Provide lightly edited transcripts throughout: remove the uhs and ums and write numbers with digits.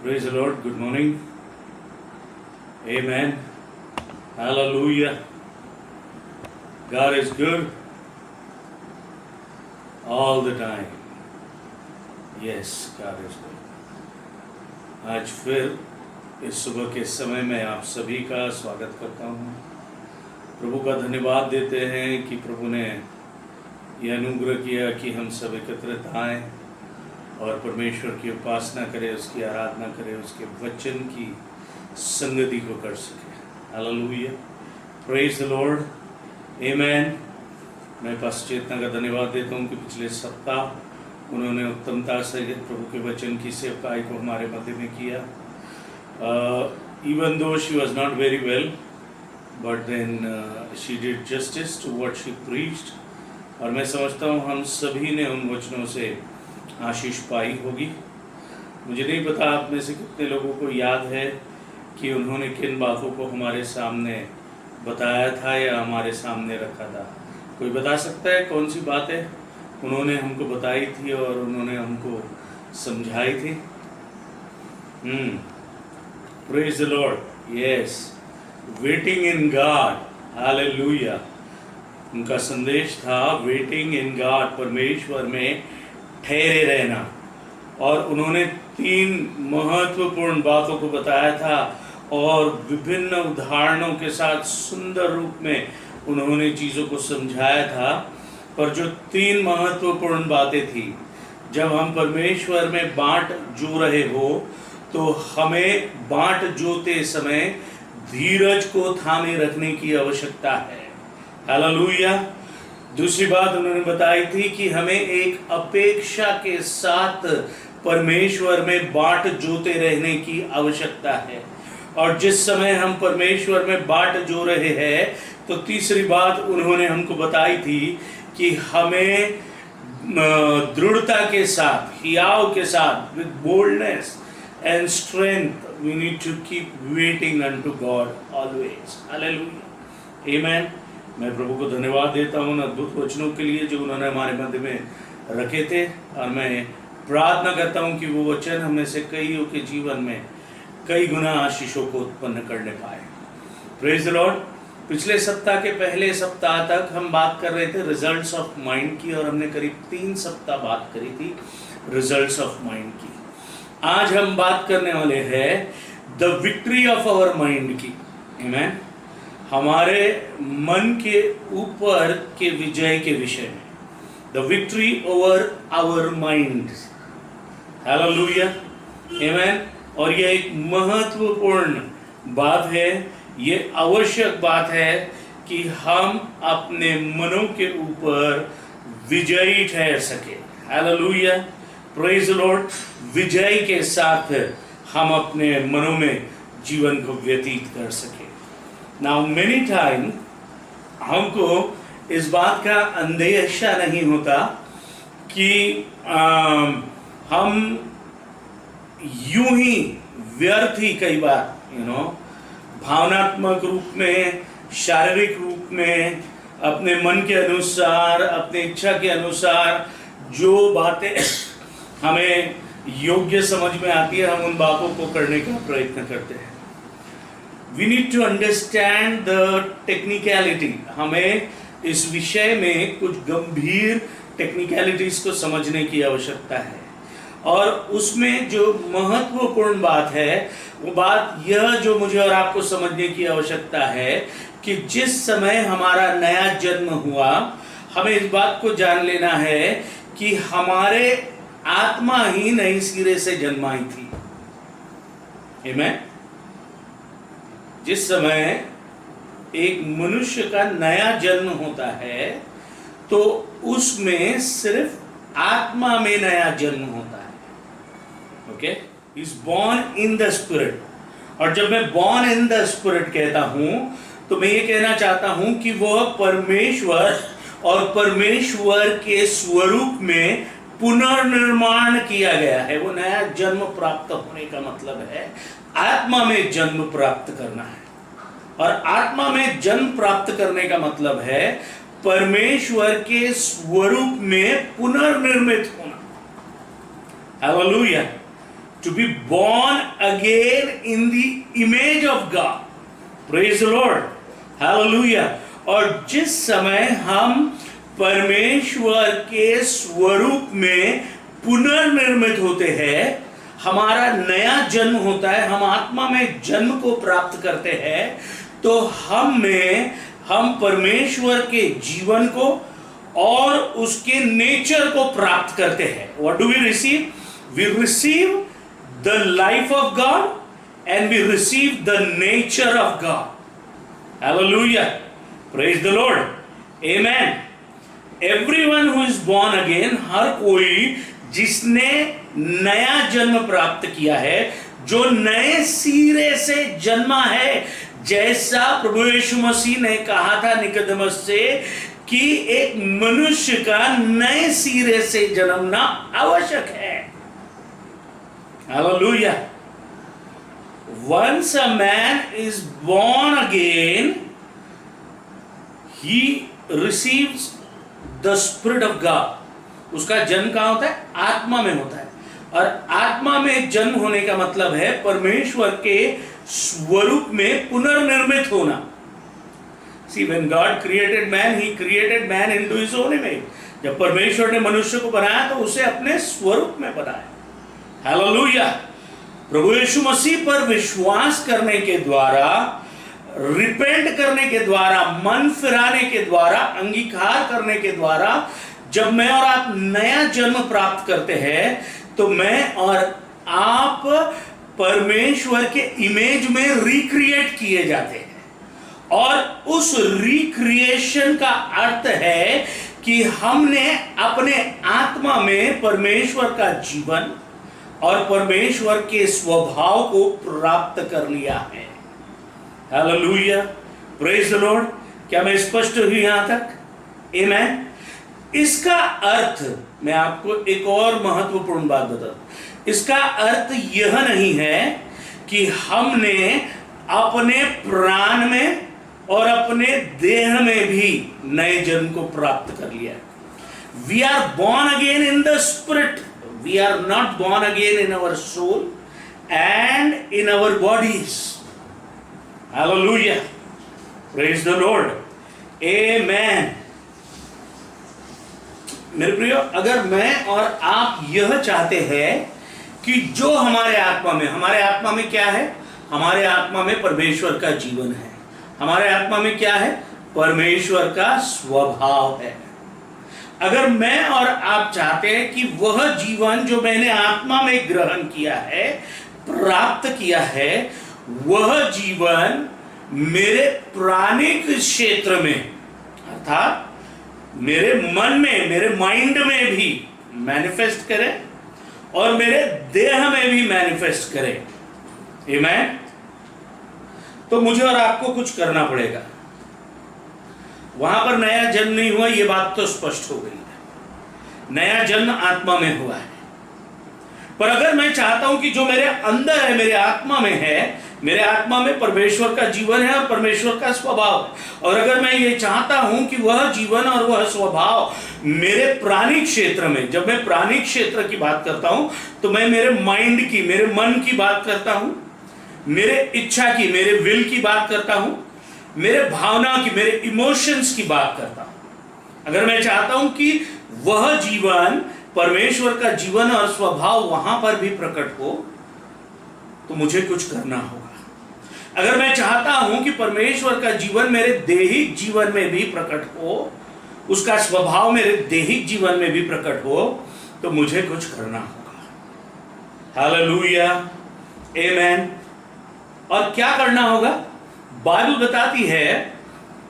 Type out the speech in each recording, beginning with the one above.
Praise the Lord. Good morning. Amen. Hallelujah. God is good all the time. Yes, God is good. आज फिर इस सुबह के समय में आप सभी का स्वागत करता हूँ। प्रभु का धन्यवाद देते हैं कि प्रभु ने यह अनुग्रह किया कि हम सब एकत्रित आए और परमेश्वर की उपासना करें, उसकी आराधना करें, उसके वचन की संगति को कर सके। हालेलुया, प्रेज द लॉर्ड, आमेन। मैं पास्टर चेतना का धन्यवाद देता हूँ कि पिछले सप्ताह उन्होंने उत्तमता से प्रभु के वचन की सेवकाई को हमारे मध्य में किया। Even though she was not very well, but then she did justice to what she preached। और मैं समझता हूँ हम सभी ने उन वचनों से आशीष पाई होगी। मुझे नहीं पता आप में से कितने लोगों को याद है कि उन्होंने किन बातों को हमारे सामने बताया था या हमारे सामने रखा था। कोई बता सकता है कौन सी बातें उन्होंने हमको बताई थी और उन्होंने हमको समझाई थी? Praise the Lord. Yes, waiting in God. Hallelujah. उनका संदेश था वेटिंग इन गॉड, परमेश्वर में ठहरे रहना। और उन्होंने 3 महत्वपूर्ण बातों को बताया था और विभिन्न उदाहरणों के साथ सुंदर रूप में उन्होंने चीज़ों को समझाया था। पर जो 3 महत्वपूर्ण बातें थी, जब हम परमेश्वर में बाँट जो रहे हो तो हमें बाँट जोते समय धीरज को थामे रखने की आवश्यकता है। हालेलुया। दूसरी बात उन्होंने बताई थी कि हमें एक अपेक्षा के साथ परमेश्वर में बाँट जोते रहने की आवश्यकता है। और जिस समय हम परमेश्वर में बाँट जो रहे हैं तो तीसरी बात उन्होंने हमको बताई थी कि हमें दृढ़ता के साथ, हियाव के साथ, with boldness and strength we need to keep waiting unto God always. Hallelujah, amen. मैं प्रभु को धन्यवाद देता हूँ उन अद्भुत वचनों के लिए जो उन्होंने हमारे मध्य में रखे थे। और मैं प्रार्थना करता हूँ कि वो वचन हमें से कईयों के जीवन में कई गुना आशीषों को उत्पन्न करने पाए। Praise the Lord. पिछले सप्ताह के पहले सप्ताह तक हम बात कर रहे थे रिजल्ट्स ऑफ माइंड की, और हमने करीब 3 सप्ताह बात करी थी रिजल्ट्स ऑफ माइंड की। आज हम बात करने वाले हैं the victory of our mind की। आमेन। हमारे मन के ऊपर के विजय के विषय में, the victory over our mind. Hallelujah, amen. और यह एक महत्वपूर्ण बात है, ये आवश्यक बात है कि हम अपने मनों के ऊपर विजयी ठहर सके। Hallelujah, praise the Lord. विजय के साथ हम अपने मनों में जीवन को व्यतीत कर सके। नाउ मेनी टाइम हमको इस बात का अंदेशा नहीं होता कि हम यूं ही व्यर्थ ही कई बार भावनात्मक रूप में, शारीरिक रूप में, अपने मन के अनुसार, अपने इच्छा के अनुसार जो बातें हमें योग्य समझ में आती है, हम उन बातों को करने का प्रयत्न करते हैं। We need to understand the technicality। हमें इस विषय में कुछ गंभीर टेक्निकलिटीज को समझने की आवश्यकता है। और उसमें जो महत्वपूर्ण बात है वो बात यह जो मुझे और आपको समझने की आवश्यकता है कि जिस समय हमारा नया जन्म हुआ, हमें इस बात को जान लेना है कि हमारे आत्मा ही नई सिरे से जन्माई थी। आमेन। जिस समय एक मनुष्य का नया जन्म होता है तो उसमें सिर्फ आत्मा में नया जन्म होता है। Okay, is born in the spirit. और जब मैं बॉर्न इन द स्पिरिट कहता हूं तो मैं ये कहना चाहता हूं कि वह परमेश्वर और परमेश्वर के स्वरूप में पुनर्निर्माण किया गया है। वो नया जन्म प्राप्त होने का मतलब है आत्मा में जन्म प्राप्त करना है। और आत्मा में जन्म प्राप्त करने का मतलब है परमेश्वर के स्वरूप में पुनर्निर्मित होना। Hallelujah. to be born again in the image of God. Praise the Lord. Hallelujah. और जिस समय हम परमेश्वर के स्वरूप में पुनर्निर्मित होते हैं, हमारा नया जन्म होता है, हम आत्मा में जन्म को प्राप्त करते हैं, तो हम परमेश्वर के जीवन को और उसके नेचर को प्राप्त करते हैं. What do we receive? We receive the life of God and we receive the nature of God. Hallelujah. Praise the Lord. Amen. Everyone who is born again, हर कोई जिसने नया जन्म प्राप्त किया है, जो नए सिरे से जन्मा है, जैसा प्रभु यीशु मसीह ने कहा था निकोदेमस से कि एक मनुष्य का नए सिरे से जन्मना आवश्यक है. Hallelujah. Once a man is born again, he receives the Spirit of God. उसका जन्म कहाँ होता है? आत्मा में होता है. और आत्मा में जन्म होने का मतलब है परमेश्वर के स्वरूप में पुनर्निर्मित होना. See, when God created man, He created man into His own image. जब परमेश्वर ने मनुष्य को बनाया तो उसे अपने स्वरूप में बनाया. हालेलुया. प्रभु यीशु मसीह पर विश्वास करने के द्वारा, रिपेंट करने के द्वारा, मन फिराने के द्वारा, अंगीकार करने के द्वारा, जब मैं और आप नया जन्म प्राप्त करते हैं, तो मैं और आप परमेश्वर के इमेज में रिक्रिएट किए जाते हैं. और उस रिक्रिएशन का अर्थ है कि हमने अपने आत्मा में परमेश्वर का जीवन और परमेश्वर के स्वभाव को प्राप्त कर लिया है. हालेलुया. Praise the Lord. क्या मैं स्पष्ट हुई यहां तक? आमेन. इसका अर्थ मैं आपको एक और महत्वपूर्ण बात बता दूं. इसका अर्थ यह नहीं है कि हमने अपने प्राण में और अपने देह में भी नए जन्म को प्राप्त कर लिया. We are born again in the spirit. We are not born again in our soul and in our bodies. Hallelujah. Praise the Lord. Amen. मेरे प्रियो, अगर मैं और आप यह चाहते हैं कि जो हमारे आत्मा में क्या है? हमारे आत्मा में परमेश्वर का जीवन है. हमारे आत्मा में क्या है? परमेश्वर का स्वभाव है. अगर मैं और आप चाहते हैं कि वह जीवन जो मैंने आत्मा में ग्रहण किया है, प्राप्त किया है, वह जीवन मेरे प्राणिक क्षेत्र में, अर्थात मेरे मन में, मेरे माइंड में भी मैनिफेस्ट करे और मेरे देह में भी मैनिफेस्ट करे. आमेन. तो मुझे और आपको कुछ करना पड़ेगा. वहां पर नया जन्म नहीं हुआ, यह बात तो स्पष्ट हो गई है. नया जन्म आत्मा में हुआ है. पर अगर मैं चाहता हूं कि जो मेरे अंदर है, मेरे आत्मा में है, मेरे आत्मा में परमेश्वर का जीवन है और परमेश्वर का स्वभाव है, और अगर मैं ये चाहता हूं कि वह जीवन और वह स्वभाव मेरे प्राणिक क्षेत्र में, जब मैं प्राणिक क्षेत्र की बात करता हूं तो मैं मेरे माइंड की, मेरे मन की बात करता हूं, मेरे इच्छा की, मेरे विल की बात करता हूं, मेरे भावना की, मेरे इमोशंस की बात करता हूं. अगर मैं चाहता हूं कि वह जीवन, परमेश्वर का जीवन और स्वभाव वहां पर भी प्रकट हो, तो मुझे कुछ करना होगा. अगर मैं चाहता हूं कि परमेश्वर का जीवन मेरे दैहिक जीवन में भी प्रकट हो, उसका स्वभाव मेरे दैहिक जीवन में भी प्रकट हो, तो मुझे कुछ करना होगा. हालेलुया. आमेन. और क्या करना होगा? बाइबल बताती है,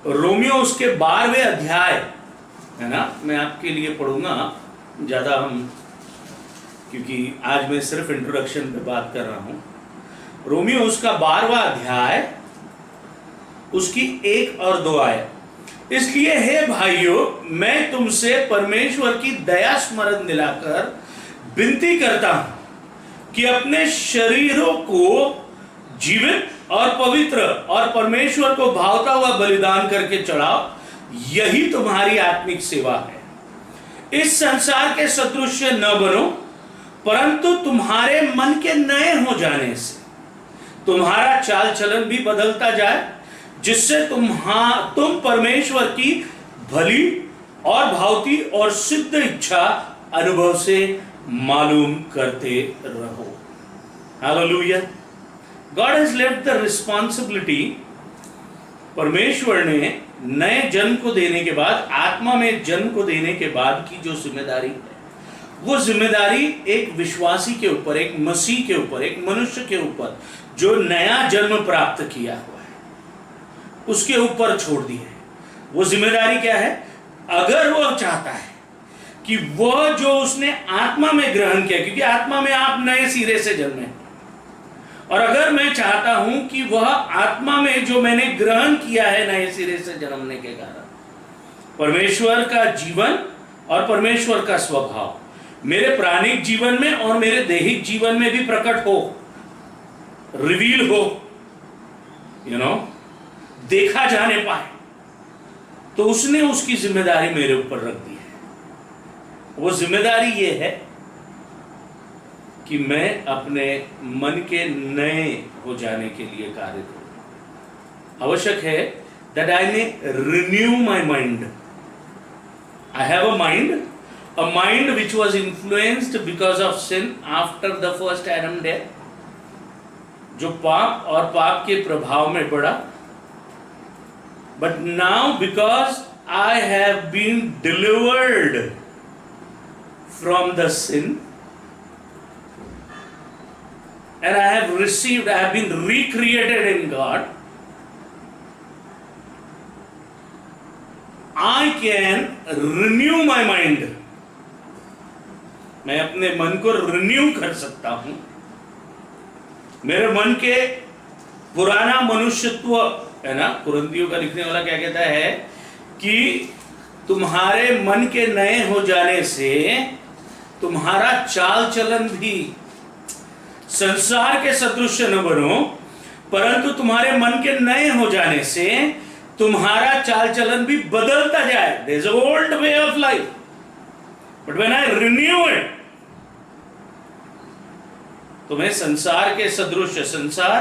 रोमियो उसके 12वें अध्याय है ना, मैं आपके लिए पढ़ूंगा, ज्यादा क्योंकि आज मैं सिर्फ इंट्रोडक्शन पे बात कर रहा हूं. रोमियो उसका 12वां अध्याय, उसकी 1 और 2 आयत. इसलिए हे भाइयों, मैं तुमसे परमेश्वर की दया स्मरण दिलाकर विनती करता हूं कि अपने शरीरों को जीवित और पवित्र और परमेश्वर को भावता हुआ बलिदान करके चढ़ाओ, यही तुम्हारी आत्मिक सेवा है. इस संसार के सदृश न बनो, परंतु तुम्हारे मन के नए हो जाने से तुम्हारा चाल चलन भी बदलता जाए, जिससे तुम परमेश्वर की भली और भावती और सिद्ध इच्छा अनुभव से मालूम करते रहो। Hallelujah. God has left the responsibility, परमेश्वर ने नए जन्म को देने के बाद, आत्मा में जन्म को देने के बाद की जो जिम्मेदारी है, वो जिम्मेदारी एक विश्वासी के ऊपर, एक मसीह के ऊपर, एक मनुष्य के ऊपर जो नया जन्म प्राप्त किया हुआ है, उसके ऊपर छोड़ दी है। वो जिम्मेदारी क्या है? अगर वो चाहता है कि वह जो उसने आत्मा में ग्रहण किया, क्योंकि आत्मा में आप नए सिरे से जन्मे, और अगर मैं चाहता हूं कि वह आत्मा में जो मैंने ग्रहण किया है नए सिरे से जन्मने के कारण, परमेश्वर का जीवन और परमेश्वर का स्वभाव मेरे प्राणिक जीवन में और मेरे दैहिक जीवन में भी प्रकट हो, रिवील हो, देखा जाने पाए, तो उसने उसकी जिम्मेदारी मेरे ऊपर रख दी है। वो जिम्मेदारी ये है कि मैं अपने मन के नए हो जाने के लिए कार्य करूं। आवश्यक है that I may renew my mind. I have a mind which was influenced because of sin after the first Adam death, जो पाप और पाप के प्रभाव में पड़ा। But now because I have been delivered from the sin and I have been recreated in God, I can renew my mind. मैं अपने मन को रिन्यू कर सकता हूं। मेरे मन के पुराना मनुष्यत्व है ना, कुरिन्थियों का लिखने वाला क्या कहता है कि तुम्हारे मन के नए हो जाने से तुम्हारा चाल चलन भी संसार के सदृश न बनो, परंतु तुम्हारे मन के नए हो जाने से तुम्हारा चाल चलन भी बदलता जाए। There is an old way of life, but when I renew it, तुम्हें संसार के सदृश, संसार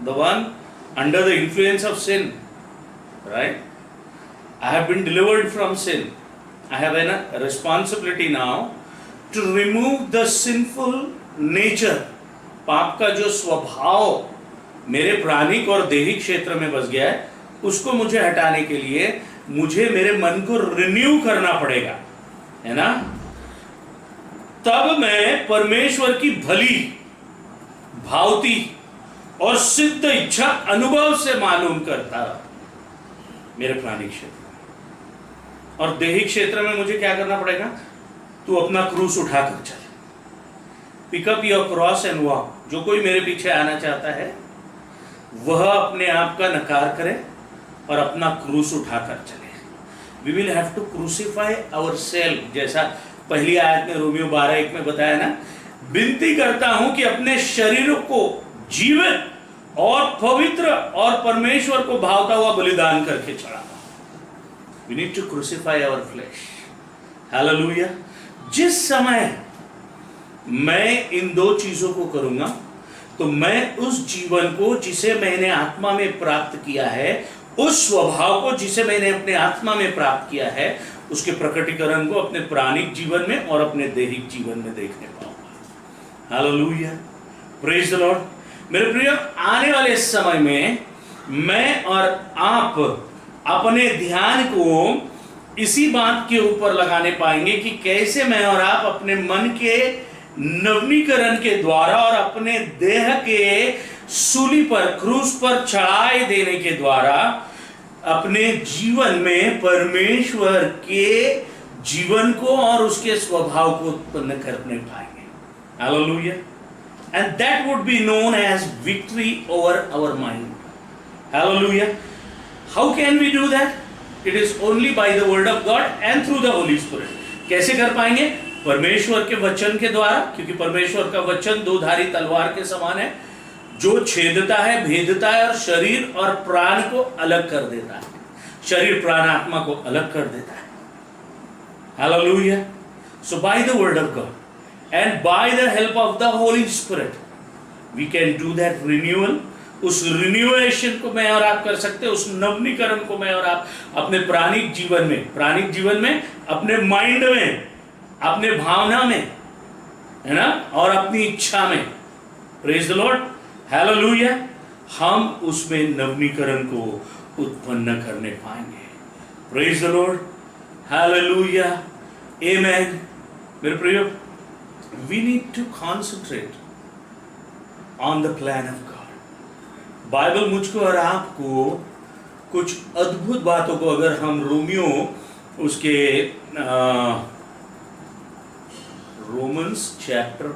the one under the influence of sin, right? I have been delivered from sin. I have a responsibility now to remove the sinful nature. पाप का जो स्वभाव मेरे प्राणिक और दैहिक क्षेत्र में बस गया है, उसको मुझे हटाने के लिए मुझे मेरे मन को रिन्यू करना पड़ेगा, है ना? तब मैं परमेश्वर की भली, भावती और सिद्ध इच्छा अनुभव से मालूम करता मेरे प्राणिक क्षेत्र। और दैहिक क्षेत्र में मुझे क्या करना पड़ेगा? तू अपना क्रूस उठाकर चल, pickup your cross and walk. जो कोई मेरे पीछे आना चाहता है वह अपने आप का नकार करे और अपना क्रूस उठाकर चले। We will have to crucify our self, जैसा पहली आयत में रोमियो 12:1 में बताया ना, विनती करता हूं कि अपने शरीर को जीवित और पवित्र और परमेश्वर को भावता हुआ बलिदान करके चढ़ा। We need to crucify our flesh. Hallelujah. जिस समय मैं इन दो चीजों को करूंगा तो मैं उस जीवन को जिसे मैंने आत्मा में प्राप्त किया है, उस स्वभाव को जिसे मैंने अपने आत्मा में प्राप्त किया है, उसके प्रकटीकरण को अपने प्राणिक जीवन में और अपने दैहिक जीवन में देखने पाऊंगा। Hallelujah, praise the Lord. मेरे प्रिय, आने वाले समय में मैं और आप अपने ध्यान को इसी बात के ऊपर लगाने पाएंगे कि कैसे मैं और आप अपने मन के नवीनीकरण के द्वारा और अपने देह के सूली पर, क्रूस पर चढ़ाए देने के द्वारा अपने जीवन में परमेश्वर के जीवन को और उसके स्वभाव को उत्पन्न करने पाएंगे। Hallelujah. And that would be known as victory over our mind. Hallelujah. How can we do that? It is only by the word of God and through the Holy Spirit. कैसे कर पाएंगे? परमेश्वर के वचन के द्वारा, क्योंकि परमेश्वर का वचन दो धारी तलवार के समान है, जो छेदता है, भेदता है और शरीर और प्राण को अलग कर देता है, शरीर प्राण आत्मा को अलग कर देता है। Hallelujah. So bye the word of God and by the help of the Holy Spirit we can do that renewal. उस रिन्यूएशन को मैं और आप कर सकते हैं, उस नवीनीकरण को मैं और आप अपने प्राणिक जीवन में अपने माइंड में, अपने भावना में, है ना, और अपनी इच्छा में. Praise the Lord, hallelujah. हम उसमें नवीनीकरण को उत्पन्न करने पाएंगे. Praise the Lord, hallelujah, amen. मेरे प्रियो, we need to concentrate on the plan of God. Bible मुझको और आपको कुछ अद्भुत बातों को, अगर हम रोमियो उसके रोमन्स चैप्टर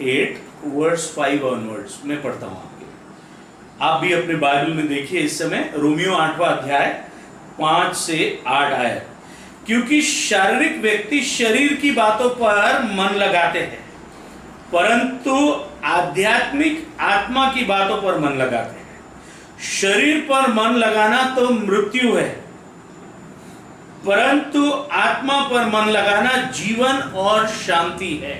8 वर्स 5 ऑनवर्ड्स में पढ़ता हूं आपके, आप भी अपने बाइबल में देखिए इस समय. रोमियो 8वां अध्याय 5 से 8 आया. क्योंकि शारीरिक व्यक्ति शरीर की बातों पर मन लगाते हैं, परंतु आध्यात्मिक आत्मा की बातों पर मन लगाते हैं. शरीर पर मन लगाना तो मृत्यु है, परंतु आत्मा पर मन लगाना जीवन और शांति है.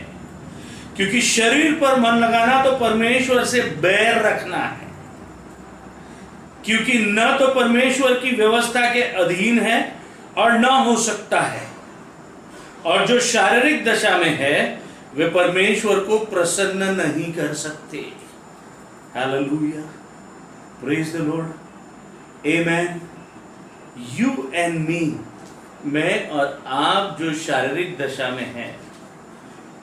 क्योंकि शरीर पर मन लगाना तो परमेश्वर से बैर रखना है, क्योंकि न तो परमेश्वर की व्यवस्था के अधीन है और न हो सकता है. और जो शारीरिक दशा में है वे परमेश्वर को प्रसन्न नहीं कर सकते. Hallelujah, praise the Lord, amen. You and me, मैं और आप जो शारीरिक दशा में हैं,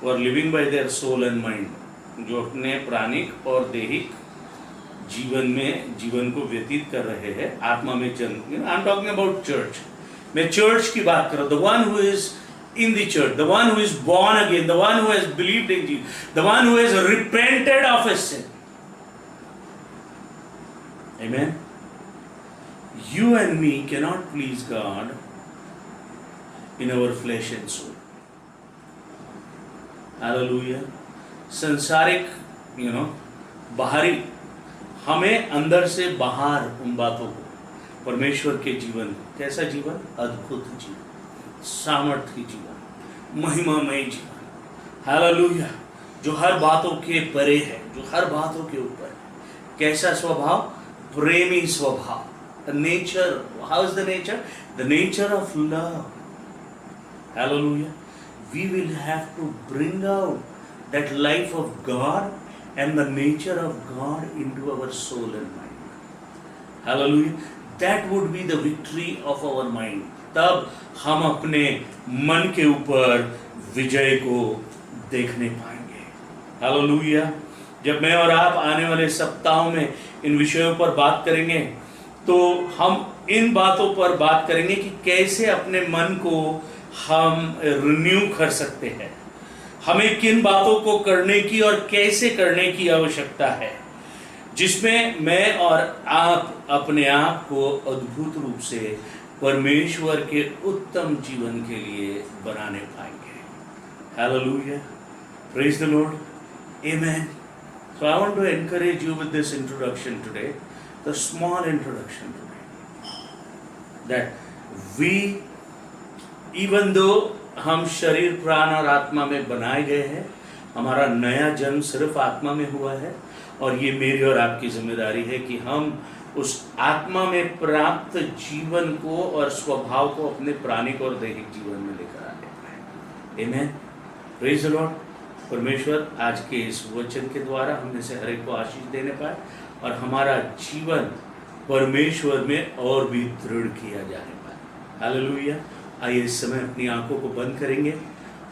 और living by their soul and mind, जो अपने प्राणिक और दैहिक जीवन को व्यतीत कर रहे हैं, आत्मा में चल. I am talking about church. मैं चर्च की बात कर रहा हूं. The one who is in the church, the one who is born again, the one who has believed in Jesus, the one who has repented of his sin. Amen. You and me cannot please God in our flesh and soul. Hallelujah. संसारिक, बाहरी, हमें अंदर से बाहर उन बातों को, परमेश्वर के जीवन, कैसा जीवन? अद्भुत जीवन, सामर्थ्य जीवन, महिमामय जीवन. हालेलुया. जो हर बातों के परे है, जो हर बातों के ऊपर है. कैसा स्वभाव? प्रेमी स्वभाव. Nature, how is the nature? The nature of love. Hallelujah. We will have to bring out that life of God and the nature of God into our soul and mind. Hallelujah. That would be the victory of our mind. तब हम अपने मन के ऊपर विजय को देखने पाएंगे. Hallelujah. जब मैं और आप आने वाले सप्ताहों में इन विषयों पर बात करेंगे, तो हम इन बातों पर बात करेंगे कि कैसे अपने मन को हम रिन्यू कर सकते हैं, हमें किन बातों को करने की और कैसे करने की आवश्यकता है, जिसमें मैं और आप अपने आप को अद्भुत रूप से परमेश्वर के उत्तम जीवन के लिए बनाने पाएंगे. Hallelujah, praise the Lord, amen. So I want to encourage you with this introduction today, the small introduction today, that we, even though हम शरीर, प्राण और आत्मा में बनाए गए हैं, हमारा नया जन्म सिर्फ आत्मा में हुआ है, और ये मेरी और आपकी जिम्मेदारी है कि हम उस आत्मा में प्राप्त जीवन को और स्वभाव को अपने प्राणिक और दैहिक जीवन में लेकर आने पाए. आमेन. Praise the Lord. परमेश्वर आज के इस वचन के द्वारा हमने से हर एक को आशीष देने पाए, और हमारा जीवन परमेश्वर में और भी दृढ़ किया जाने पाए. हालेलुया. आइए इस समय अपनी आंखों को बंद करेंगे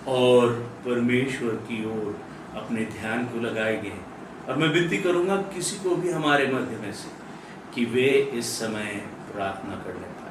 और परमेश्वर की ओर अपने ध्यान को लगाएंगे. और मैं विनती करूंगा किसी को भी हमारे मध्य में से कि वे इस समय प्रार्थना करने पाए.